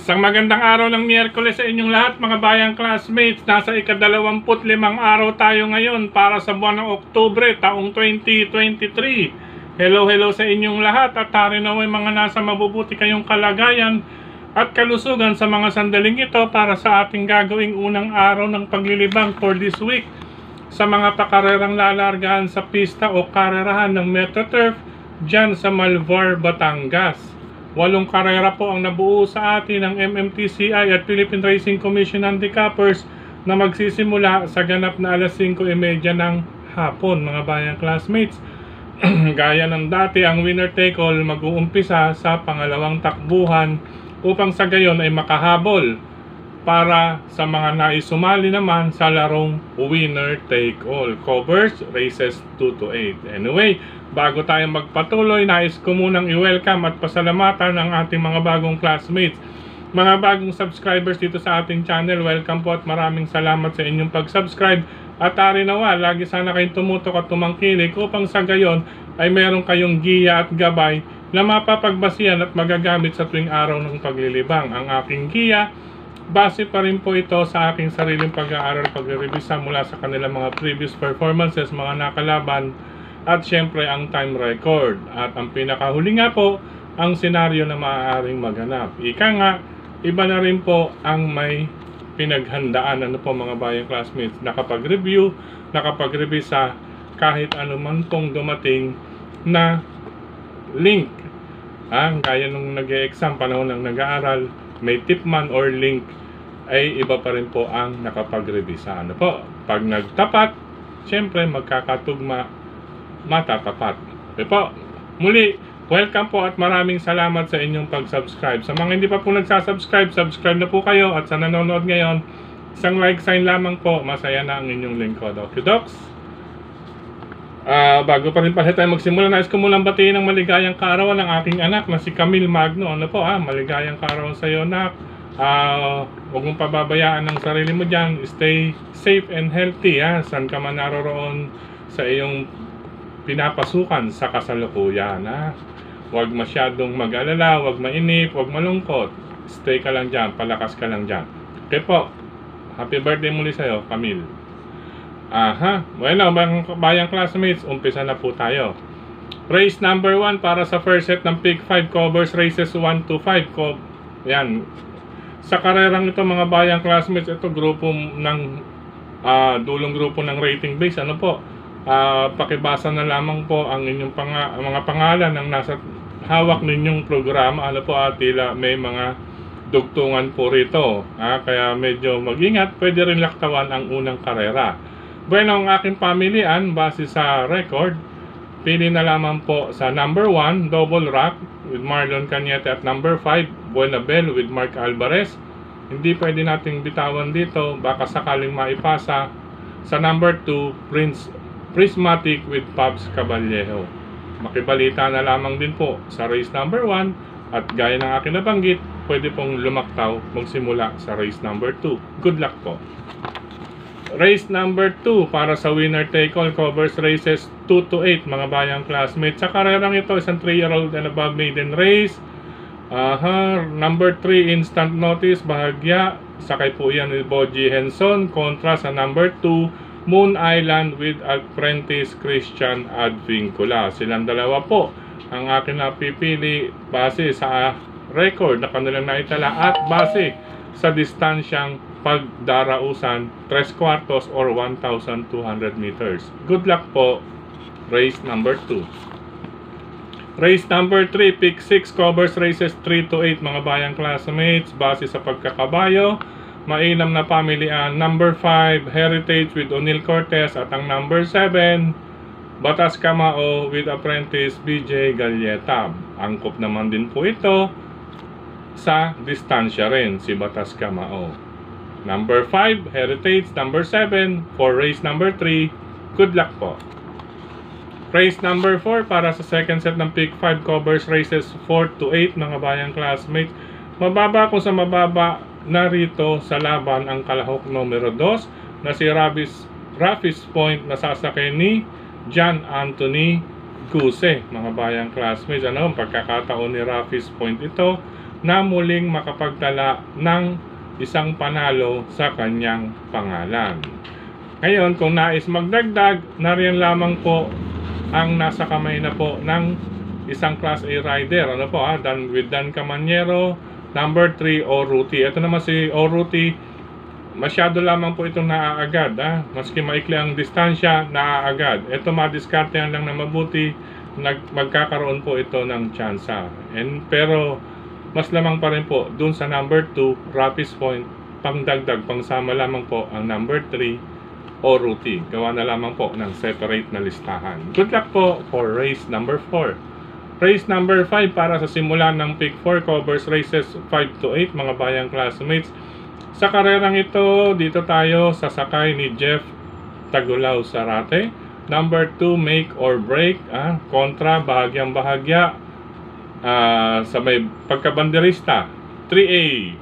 Isang magandang araw ng Miyerkules sa inyong lahat mga bayang classmates. Nasa ika-25 araw tayo ngayon para sa buwan ng Oktubre taong 2023. Hello sa inyong lahat at hari naway mga nasa mabubuti kayong kalagayan at kalusugan sa mga sandaling ito para sa ating gagawing unang araw ng paglilibang for this week sa mga pakarerang lalargahan sa pista o karerahan ng MetroTurf dyan sa Malvar, Batangas. 8 karera po ang nabuo sa atin ng MMTCI at Philippine Racing Commission Handicappers na magsisimula sa ganap na alas 5:30 ng hapon mga bayang classmates. Gaya ng dati, ang winner take all mag-uumpisa sa pangalawang takbuhan upang sa gayon ay makahabol para sa mga naisumali naman sa larong winner take all. Covers races 2 to 8. Anyway, bago tayo magpatuloy, nais ko munang i-welcome at pasalamatan ang ating mga bagong classmates. Mga bagong subscribers dito sa ating channel, welcome po at maraming salamat sa inyong pag-subscribe. At ari nawa, lagi sana kayong tumutok at tumangkilik upang sa gayon ay meron kayong giya at gabay na mapapagbasihan at magagamit sa tuwing araw ng paglilibang. Ang aking giya, base pa rin po ito sa aking sariling pag-aaral, pag-revisa mula sa kanilang mga previous performances, mga nakalaban, at syempre ang time record. At ang pinakahuli nga po, ang senaryo na maaaring maganap. Ika nga, iba na rin po ang may pinaghandaan po mga bayang classmates. Nakapag-review, nakapag-revisa kahit anuman pong dumating na link. Gaya nung nag-e-exam, panahon ng nag-aaral, may tip man or link, ay iba pa rin po ang nakapag-revisa. Pag nagtapat, syempre magkakatugma, matatapat. Po, muli, welcome po at maraming salamat sa inyong pag-subscribe. Sa mga hindi pa po nagsasubscribe, subscribe na po kayo. At sa nanonood ngayon, isang like sign lamang po, masaya na ang inyong lingkod. Okay, Docs? Bago pa rin pala tayo magsimula, nais ko munang batiin ng maligayang kaarawan ng aking anak na si Camille Magno. Maligayang kaarawan sa iyo, anak. Huwag mong pababayaan ng sarili mo dyan. Stay safe and healthy, saan ka man naroroon sa iyong pinapasukan sa kasalukuyan. Huwag masyadong mag-alala, huwag mainip, huwag malungkot. Stay ka lang dyan, palakas ka lang dyan. Okay po, happy birthday muli sa'yo, Camille. Bueno, bayang classmates, umpisa na po tayo. Race number 1 para sa first set ng Pick 5 covers races 1 to 5. Yan. Sa karerang ito mga bayang classmates, ito grupo ng dulong grupo ng rating base. Pakibasa na lamang po ang inyong mga pangalan ng nasa hawak ninyong programa. Tila may mga dugtungan po rito. Kaya medyo mag-ingat, pwede rin laktawan ang unang karera. Bueno, ang aking pamilian, base sa record, pili na lamang po sa number 1, Double Rock with Marlon Cañete at number 5, Buenabel with Mark Alvarez. Hindi pwede nating bitawan dito, baka sakaling maipasa sa number 2, Prismatic with Pops Caballejo. Makibalita na lamang din po sa race number 1 at gaya ng aking nabanggit, pwede pong lumaktaw magsimula sa race number 2. Good luck po. Race number 2 para sa winner take all covers races 2 to 8 mga bayang classmates. Sa karerang ito, isang 3-year-old and above maiden race. Number 3 instant notice, bahagya. Sakay po yan ni Boji Henson kontra sa number 2 Moon Island with apprentice Christian Advincula. Silang dalawa po ang akin napipili base sa record na kanilang naitala at base sa distansyang pagdarausan 3/4 or 1,200 meters. Good luck po, race number 2. Race number 3, Pick 6 covers races 3 to 8 mga bayang classmates. Base sa pagkakabayo, mainam na pamilian, number 5, Heritage with O'Neil Cortez at ang number 7, Batas Kamao with apprentice BJ Galleta. Angkop naman din po ito sa distansya rin, si Batas Kamao. Number 5, Heritage. Number 7, for race number 3. Good luck po. Race number 4 para sa second set ng Pick 5 covers races 4 to 8 mga bayang classmates. Mababa kung sa mababa narito sa laban ang kalahok numero 2 na si Raffis Point na sasakay ni John Anthony Guse mga bayang classmates. Ang pagkakataon ni Raffis Point ito na muling makapagtala ng isang panalo sa kanyang pangalan. Ngayon, kung nais magdagdag, nariyan lamang po ang nasa kamay na po ng isang Class A rider. Ano po with Dan Camaniero, number 3, Oruti. Ito naman si Oruti, masyado lamang po itong naaagad. Maski maikli ang distansya, naaagad. Ito madiskartehan lang na mabuti, magkakaroon po ito ng tsansa. Pero mas lamang pa rin po dun sa number 2, Rapis Point, pangdagdag, pangsama lamang po ang number 3, Oruti. Gawa na lamang po ng separate na listahan. Good luck po for race number 4. Race number 5 para sa simula ng Pick 4 covers races 5 to 8 mga bayang classmates. Sa karerang ito, dito tayo sa sakay ni Jeff Tagulaw Sarate. Number 2, Make or Break, kontra bahagyang bahagya sa may pagkabanderista. 3A,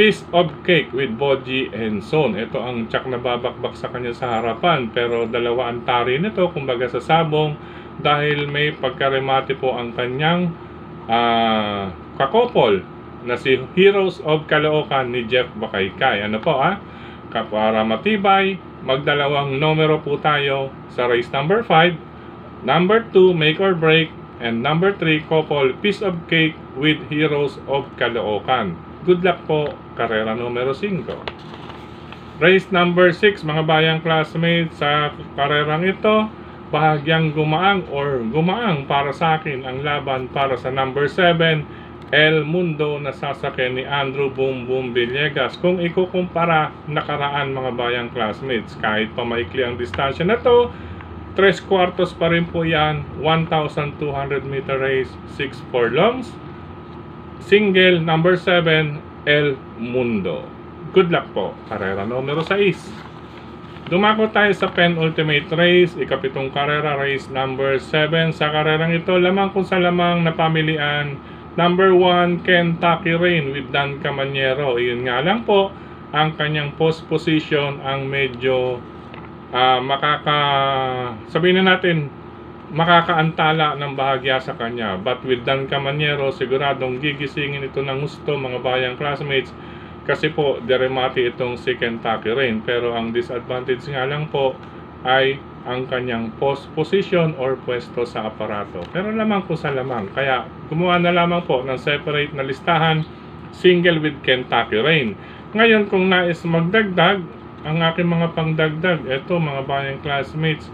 Piece of Cake with Boji and Son. Ito ang tsak na babakbak sa kanya sa harapan, pero dalawa ang tari nito, kumbaga sa sabong, dahil may pagkaremate po ang kanyang kakopol na si Heroes of Caloocan ni Jeff Bakaykay. Ano po para matibay, magdalawang numero po tayo sa race number 5, number 2, Make or Break, and number 3, couple Piece of Cake with Heroes of Caloocan. Good luck po, karera numero 5. Race number 6, mga bayang classmates, sa karerang ito, bahagyang gumaang para sa akin ang laban para sa number 7, El Mundo, na sasakyan ni Andrew Boom Boom Villegas. Kung ikukumpara nakaraan mga bayang classmates, kahit pa maikli ang distansya na to, 3/4 pa rin po yan. 1,200 meter race, 6 furlongs. Single, number 7, El Mundo. Good luck po, karera numero 6. Dumako tayo sa penultimate race, ikapitong karera, race number 7. Sa karerang ito, lamang kung sa lamang na pamilian, number 1, Kentucky Rain with Dan Camaniero. Iyon nga lang po, ang kanyang post position ang medyo sabihin na natin, makakaantala ng bahagya sa kanya. But with Dan Camaniero, siguradong gigisingin ito ng gusto mga bayang classmates, kasi po deremati itong si Kentucky Rain. Pero ang disadvantage nga lang po ay ang kanyang post position or pwesto sa aparato. Pero lamang po sa lamang, kaya gumawa na lamang po ng separate na listahan, single with Kentucky Rain. Ngayon, kung nais magdagdag, ang aking mga pangdagdag, eto mga bayang classmates,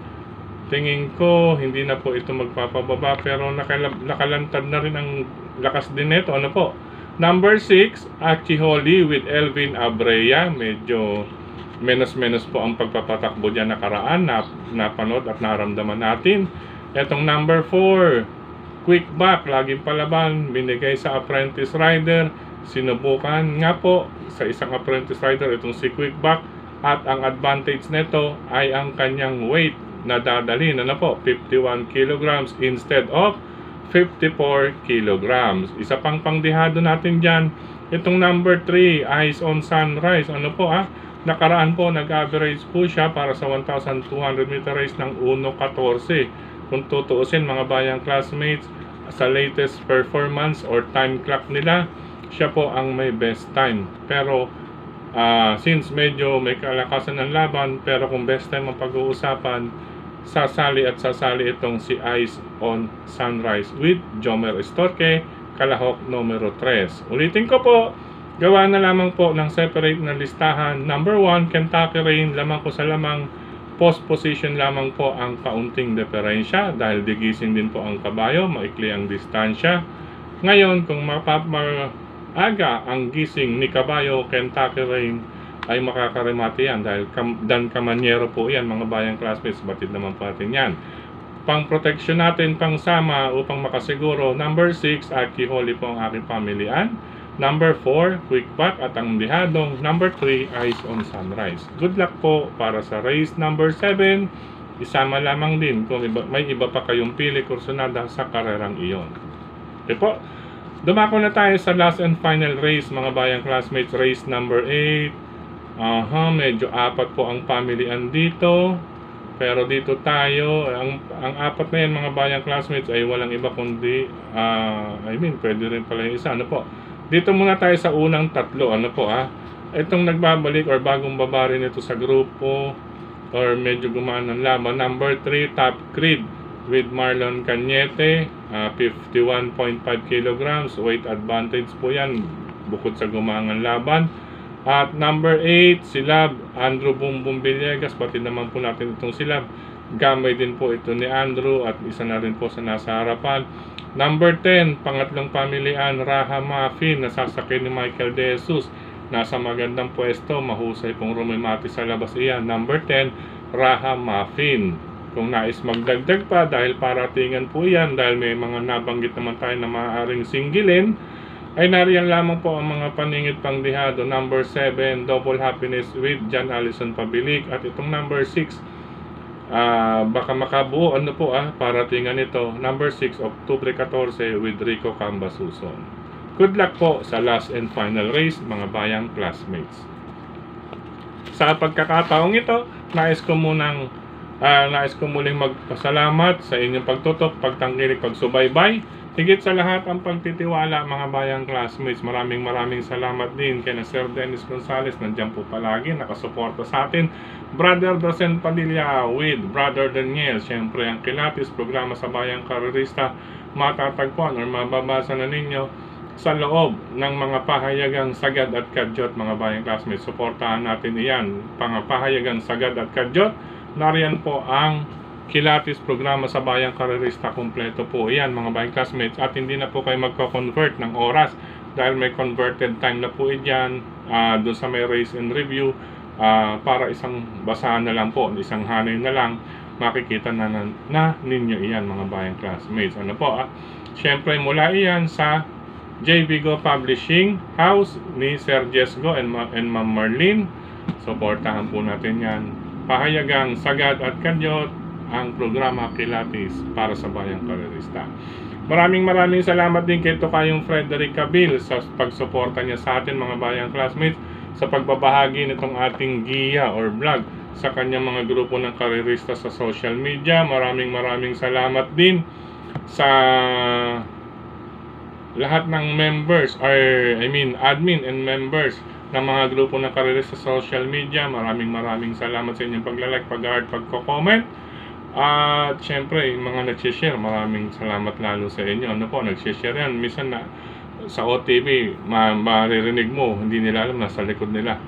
tingin ko hindi na po ito magpapababa, pero nakalantad na rin ang lakas din nito. Ano po? Number 6, Achiholi with Elvin Abrea. Medyo menos po ang pagpapatakbo dyan nakaraan, napanood at naramdaman natin. Etong number 4, Quick Back, laging palaban, binigay sa apprentice rider. Sinubukan nga po sa isang apprentice rider itong si Quick Back, at ang advantage nito ay ang kanyang weight na dadalhin. Ano po? 51 kilograms instead of 54 kilograms. Isa pang pangdihado natin dyan, itong number 3, Eyes on Sunrise. Ano po nakaraan po, nag-average po siya para sa 1,200 meter race ng 1:14. Kung tutuusin mga bayang classmates, sa latest performance or time clock nila, siya po ang may best time. Pero since medyo may kalakasan ng laban, pero kung best time ang pag-uusapan, sasali itong si Eyes on Sunrise with Jomer Estorque, kalahok numero 3. Ulitin ko po, gawa na lamang po ng separate na listahan. Number 1, Kentucky Rain, lamang ko sa lamang, post position lamang po ang kaunting diferensya dahil digising din po ang kabayo, maikli ang distansya. Ngayon, kung aga ang gising ni kabayo, Kentucky Rain ay makakaremate yan dahil Dan Camaniero po yan mga bayang classmates, batid naman po natin yan. Pang protection natin, pang sama upang makasiguro, number 6, Achiholi po ang aking pamilian. Number 4, Quick Back, at ang dihadong number 3, Eyes on Sunrise. Good luck po para sa race number 7. Isama lamang din kung may iba pa kayong pili kursunada sa karerang iyon. Okay po. Dumako na tayo sa last and final race mga bayang classmates, race number 8. Medyo apat po ang pamilian dito. Pero dito tayo, ang apat na yan mga bayang classmates ay walang iba kundi, pwede rin pala yung isa. Ano po? Dito muna tayo sa unang tatlo. Ano po itong nagbabalik or bagong baba rin ito sa grupo or medyo gumaan ng laban. Number 3, Top Creed with Marlon Cañete, 51.5 kilograms. Weight advantage po yan bukod sa gumaang laban. At number 8, Silab, Andrew Bumbum Villegas. Pati naman po natin itong Silab. Gamay din po ito ni Andrew at isa na rin po sa nasa harapan. Number 10, pangatlong pamilian, Raha Muffin, nasasakay ni Michael De Jesus. Nasa magandang pwesto, mahusay pong rumimati sa labas iyan. Number 10, Raha Muffin. Kung nais magdagdag pa dahil paratingan po yan, dahil may mga nabanggit naman tayo na maaaring singgilin, ay nariyan lamang po ang mga paningit pangdihado. Number 7, Double Happiness with John Allison Pabilik. At itong number 6, baka makabuo paratingan ito. Number 6, Oktubre 14 with Rico Cambasuson. Good luck po sa last and final race, mga bayang classmates. Sa pagkakataong ito, nais ko muling magpasalamat sa inyong pagtutok, pagtangkilik, pagsubaybay. Higit sa lahat ang pagtitiwala, mga bayang classmates. Maraming salamat din kay na Sir Dennis Gonzales. Nandiyan po palagi, nakasuporta sa atin. Brother Docen Padilla with Brother Daniel. Siyempre ang Kilatis, programa sa Bayang Karerista, matatagpuan or mababasa na ninyo sa loob ng mga pahayagang sagad at kadyot, mga bayang classmates. Suportahan natin iyan. Pahayagang sagad at kadyot. Nariyan po ang Kilatis, programa sa Bayang Karerista, kompleto po iyan, mga bayang classmates. At hindi na po kayo magko-convert ng oras dahil may converted time na po iyan doon sa may race and review. Para isang basahan na lang po, isang hanay na lang, makikita na ninyo iyan, mga bayang classmates. Ano po Siyempre mula iyan sa J. Vigo Publishing House ni Sir Jesgo and Ma'am Marlene. Suportahan po natin yan. Pahayagang sagad at kadyot, ang programa Kilatis para sa Bayang Karerista. Maraming salamat din kay Tokayong Frederick Cabil sa pagsuporta niya sa atin, mga bayang classmates, sa pagbabahagi nitong ating giya or vlog sa kanyang mga grupo ng karerista sa social media. Maraming salamat din sa lahat ng members or admin and members ng mga grupo ng karerista sa social media. Maraming salamat sa inyong paglalike, pag-heart, pagko-comment. At syempre, mga nag-share, maraming salamat lalo sa inyo. Nag-share yan. Minsan na sa OTV, maririnig mo, hindi nila alam, nasa likod nila.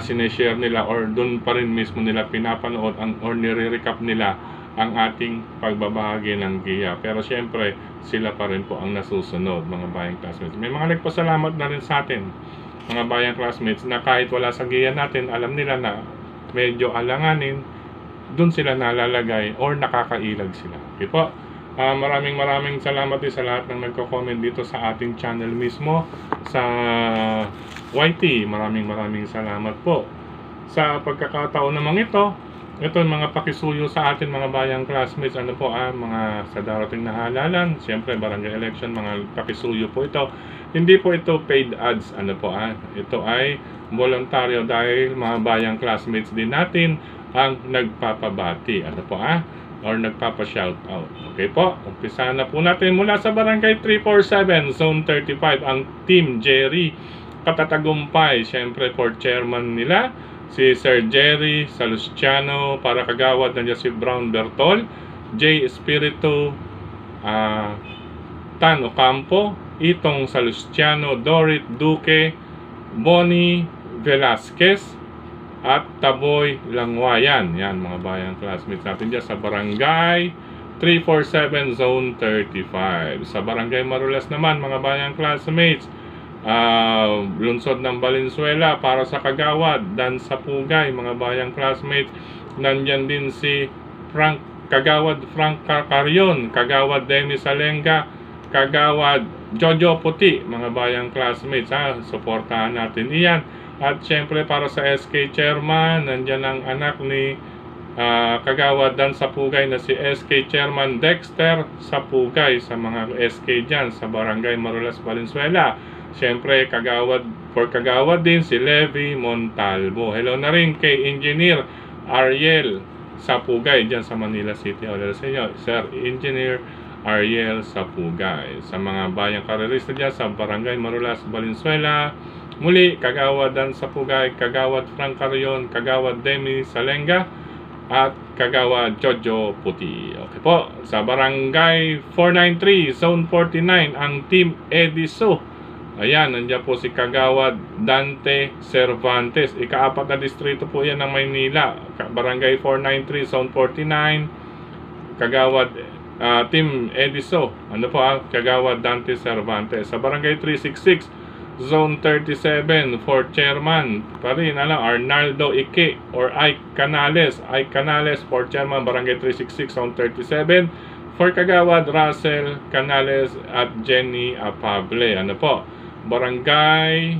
Sineshare nila or doon pa rin mismo nila pinapanood or nire-recap nila ang ating pagbabahagi ng giya. Pero syempre, sila pa rin po ang nasusunod, mga bayang classmates. May mga nagpasalamat na rin sa atin, mga bayang classmates, na kahit wala sa giya natin, alam nila na medyo alanganin, doon sila nalalagay or nakakailag sila. Okay po. Maraming salamat din sa lahat ng nagko-comment dito sa ating channel mismo sa YT. Maraming salamat po. Sa pagkakataon namang ito mga pakisuyo sa atin, mga bayang classmates, mga sa darating na halalan, siyempre barangay election, mga pakisuyo po ito. Hindi po ito paid ads, ito ay voluntaryo dahil mga bayang classmates din natin ang nagpapabati, or nagpapa-shoutout. Okay po, umpisa na po natin mula sa Barangay 347, Zone 35, ang Team Jerry Katatagumpay. Siyempre, for chairman nila, si Sir Jerry Salustiano. Para kagawad, nandiyan si Brown Bertol, J. Espiritu, Tan Ocampo, Itong Salustiano, Dorit Duque, Bonnie Velasquez, at Taboy Langwayan. Yan, mga bayang classmates natin dyan sa Barangay 347, Zone 35. Sa Barangay Marulas naman, mga bayang classmates, Lunsod ng Valenzuela, para sa kagawad, Dan Sapugay, mga bayang classmates. Nandyan din si Kagawad Frank Carrion, Kagawad Dennis Alenga, Kagawad Jojo Puti, mga bayang classmates. Suportahan natin iyan. At syempre para sa SK Chairman, nandyan ang anak ni Kagawad Dan Sapugay na si SK Chairman Dexter Sapugay, sa mga SK dyan sa Barangay Marulas, Valenzuela. Syempre kagawad din si Levi Montalvo. Hello na rin kay Engineer Ariel Sapugay dyan sa Manila City. Hello sa inyo, Sir Engineer Ariel Sapugay. Sa mga bayang karerista dyan sa Barangay Marulas, Valenzuela, muli, Kagawad Dan Sapugay, Kagawad Frank Carrion, Kagawad Demi Salenga, at Kagawad Jojo Puti. Okay po, sa Barangay 493, Zone 49, ang Team Ediso. Ayan, nandiyan po si Kagawad Dante Cervantes. Ika-4 na distrito po yan ng Maynila. Barangay 493, Zone 49, Kagawad Team Ediso. Ano po Kagawad Dante Cervantes. Sa Barangay 366, Zone 37, for Chairman pa rin, Arnaldo Ike or Ike Canales. Ike Canales, for Chairman, Barangay 366, Zone 37. For Kagawad, Russell Canales at Jenny Apable. Ano po? Barangay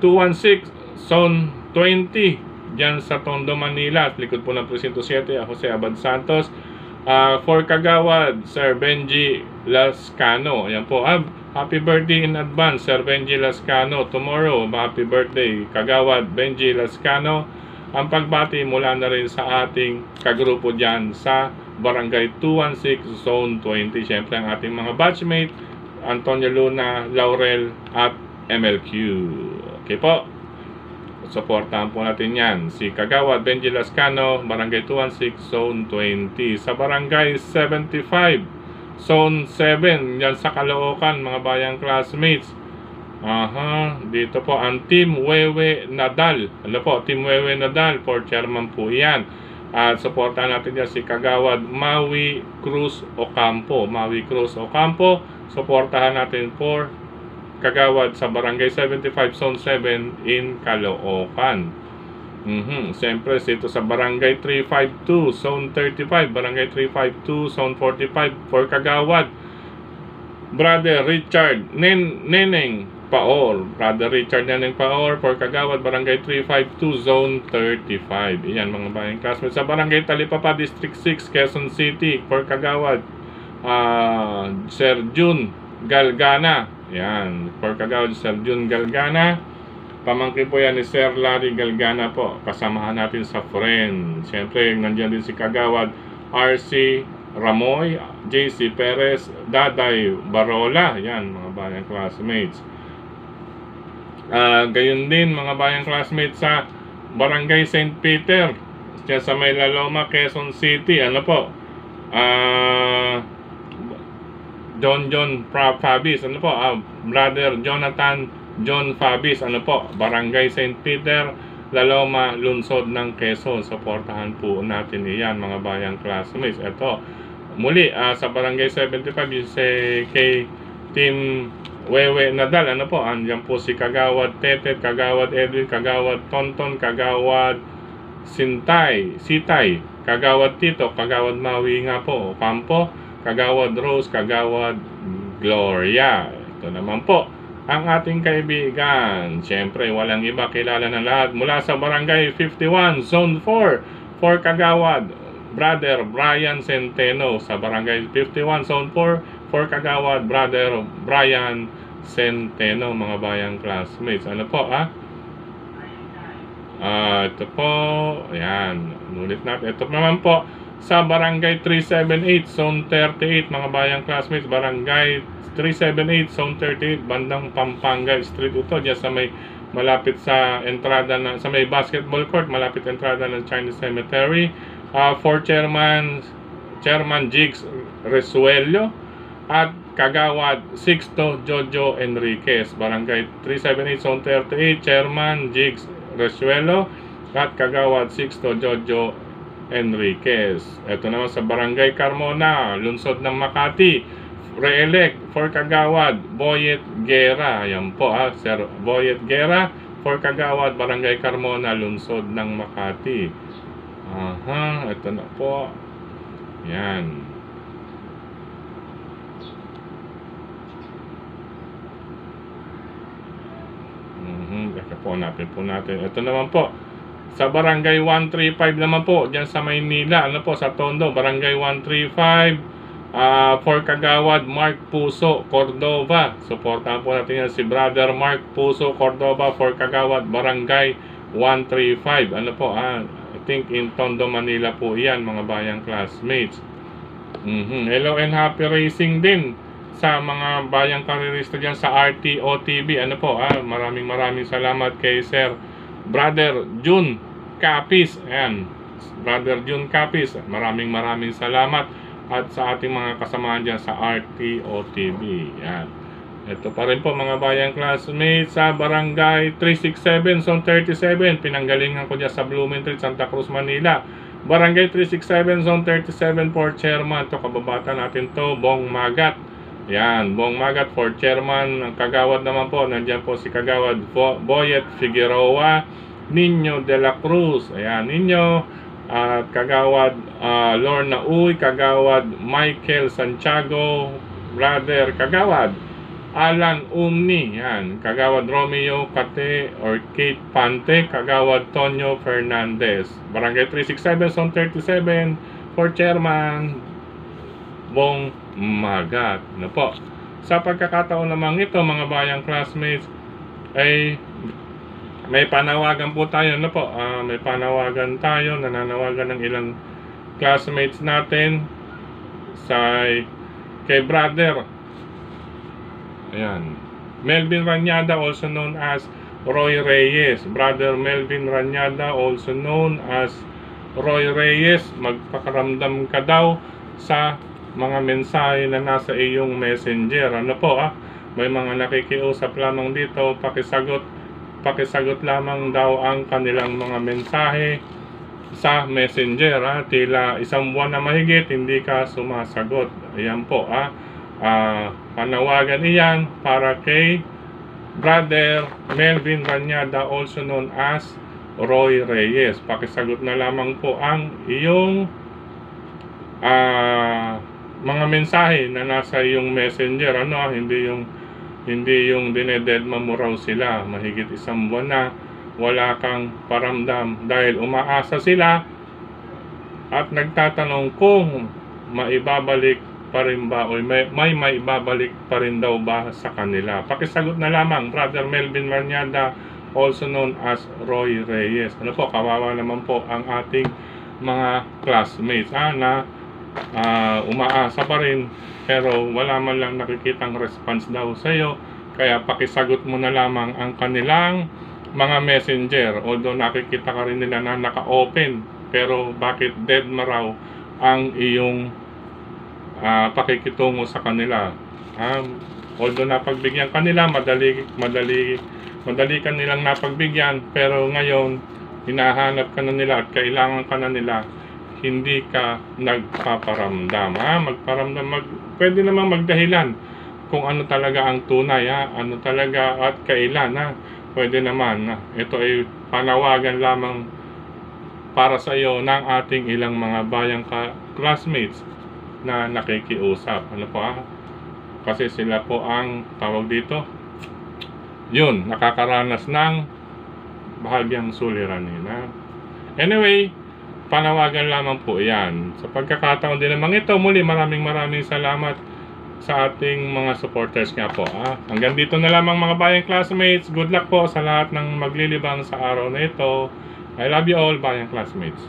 216, Zone 20, dyan sa Tondo, Manila. Likod po ng Presinto 7, Jose Abad Santos. For Kagawad, Sir Benji Lascano. Ayan po. Happy birthday in advance, Sir Benji Lascano. Tomorrow, happy birthday, Kagawad Benji Lascano. Ang pagbati mula na rin sa ating kagrupo dyan sa Barangay 216, Zone 20. Siyempre, ang ating mga batchmate, Antonio Luna, Laurel, at MLQ. Okay po. Suportahan po natin yan. Si Kagawad Benji Lascano, Barangay 216, Zone 20. Sa Barangay 75, Zone 7, yan sa Caloocan, mga bayang classmates. Dito po ang Team Wewe Nadal. Ano po, Team Wewe Nadal, for Chairman po yan. At suportahan natin yan si Kagawad Maui Cruz Ocampo. Maui Cruz Ocampo, suportahan natin for Kagawad sa Barangay 75, Zone 7 in Caloocan. Siyempre, dito sa Barangay 352, Zone 35, Barangay 352, Zone 45, for Kagawad Brother Richard Neneng Paor. Brother Richard Neneng Paor, for Kagawad Barangay 352, Zone 35. Iyan mga bayang classmates. Sa Barangay Talipapa, District 6, Quezon City, for Kagawad Sir Jun Galgana. Yan, for Kagawad Sir Jun Galgana. Pamangkin po yan ni Sir Larry Galgana po. Kasamahan natin sa friend. Siyempre, nandiyan din si Kagawad RC Ramoy, JC Perez, Daday Barola. Yan, mga bayang classmates. Gayon din, mga bayang classmates, sa Barangay St. Peter, sa May Laloma, Quezon City. Ano po? John Fabis. Ano po? Brother Jonathan John Fabis. Ano po? Barangay St. Peter, Laloma, Lungsod ng Quezon. Suportahan po natin iyan, mga bayang classmates. Ito, muli, sa Barangay 75, kay Team Wewe Nadal. Ano po? Andiyan po si Kagawad Tetet, Kagawad Edwin, Kagawad Tonton, Kagawad Sitay, Kagawad Tito, Kagawad Maui nga po, Pampo, Kagawad Rose, Kagawad Gloria. Ito naman po ang ating kaibigan. Siyempre, walang iba, kilala na lahat. Mula sa Barangay 51, Zone 4, for Kagawad Brother Brian Centeno. Sa Barangay 51, Zone 4, for Kagawad Brother Brian Centeno, mga bayang classmates. Ano po, ito po, ayan, ulit natin. Ito naman po, sa Barangay 378, Zone 38, mga bayang classmates. Barangay 378, Zone 38, bandang Pampanga Street ito, dyan sa may malapit sa entrada na, sa may basketball court, malapit entrada ng Chinese Cemetery. For Chairman Jigs Resuello at Kagawad Sixto Jojo Enriquez. Barangay 378, Zone 38, Chairman Jigs Resuello at Kagawad Sixto Jojo Enriquez. Ito naman sa Barangay Carmona, Lungsod ng Makati, re-elect for Kagawad Boyet Guerra. Ayan po, Sir Boyet Guerra, for Kagawad Barangay Carmona, Lungsod ng Makati. Ito na po. Yan. Teka po, hanapin po natin. Ito naman po, sa Barangay 135 naman po, dyan sa Maynila. Ano po, sa Tondo, Barangay 135, for Kagawad Mark Puso Cordova. Suportahan po natin yan si Brother Mark Puso Cordova, for Kagawad Barangay 135. Ano po, I think in Tondo, Manila po yan, mga bayang classmates. Hello and happy racing din sa mga bayang karirista dyan sa RTOTV. Ano po, maraming salamat kay Sir Brother Jun Capis. Ayan, Brother Jun Capis, maraming salamat. At sa ating mga kasamahan dyan sa RTOTV. Ayan. Ito pa rin po mga bayang classmates sa Barangay 367, Zone 37. Pinanggalingan ko dyan sa Blooming Street, Santa Cruz, Manila. Barangay 367, Zone 37 for chairman. Ito kababata natin to, Bong Magat. Yan, Bong Magat for chairman. Ang kagawad naman po, nandiyan po si kagawad Boyet Figueroa, Nino de la Cruz. Ayan, Nino. At kagawad Lorna Uy, kagawad Michael Santiago, brother kagawad Alan Umni, yan, kagawad Romeo Kate or Kate Pante, kagawad Tonyo Fernandez. Barangay 367, Zone 37 for chairman Bong Magat. Ano po, sa pagkakataon namang ito mga bayang classmates ay may panawagan po tayo, ano po, may panawagan tayo, nananawagan ng ilang classmates natin sa kay brother, ayan, Melvin Ranyada, also known as Roy Reyes. Brother Melvin Ranyada, also known as Roy Reyes, magpakaramdam ka daw sa mga mensahe na nasa iyong messenger. Ano po, may mga nakikiusap lamang dito, pakisagot lamang daw ang kanilang mga mensahe sa messenger. Tila isang buwan na mahigit hindi ka sumasagot. Ayan po, panawagan iyan para kay brother Melvin Ranyada, also known as Roy Reyes. Pakisagot na lamang po ang iyong mga mensahe na nasa iyong messenger. Hindi yung dinededma mo raw sila mahigit isang buwan na wala kang paramdam dahil umaasa sila at nagtatanong kung maibabalik pa rin ba o may maibabalik pa rin daw ba sa kanila. Pakisagot na lamang, brother Melvin Ranyada, also known as Roy Reyes. Ano po, kawawa naman po ang ating mga classmates na umaasa pa rin pero wala man lang nakikitang response daw sa iyo. Kaya pakisagot mo na lamang ang kanilang mga messenger, although nakikita ka rin nila na naka-open, pero bakit dead na raw ang iyong pakikitungo sa kanila. Although napagbigyan kanila, madali ka nilang napagbigyan, pero ngayon hinahanap ka na nila at kailangan ka na nila, hindi ka nagpaparamdam. Pwede namang magdahilan kung ano talaga ang tunay, ano talaga at kailan. Pwede naman. Ito ay panawagan lamang para sa iyo ng ating ilang mga bayang classmates na nakikiusap. Ano po, kasi sila po ang tawag dito, yun, nakakaranas ng bahagyang suliranin. Anyway, panawagan lamang po yan. Sa pagkakataon din namang ito, muli maraming salamat sa ating mga supporters nga po. Hanggang dito na lamang mga bayang classmates. Good luck po sa lahat ng maglilibang sa araw na ito. I love you all, bayang classmates.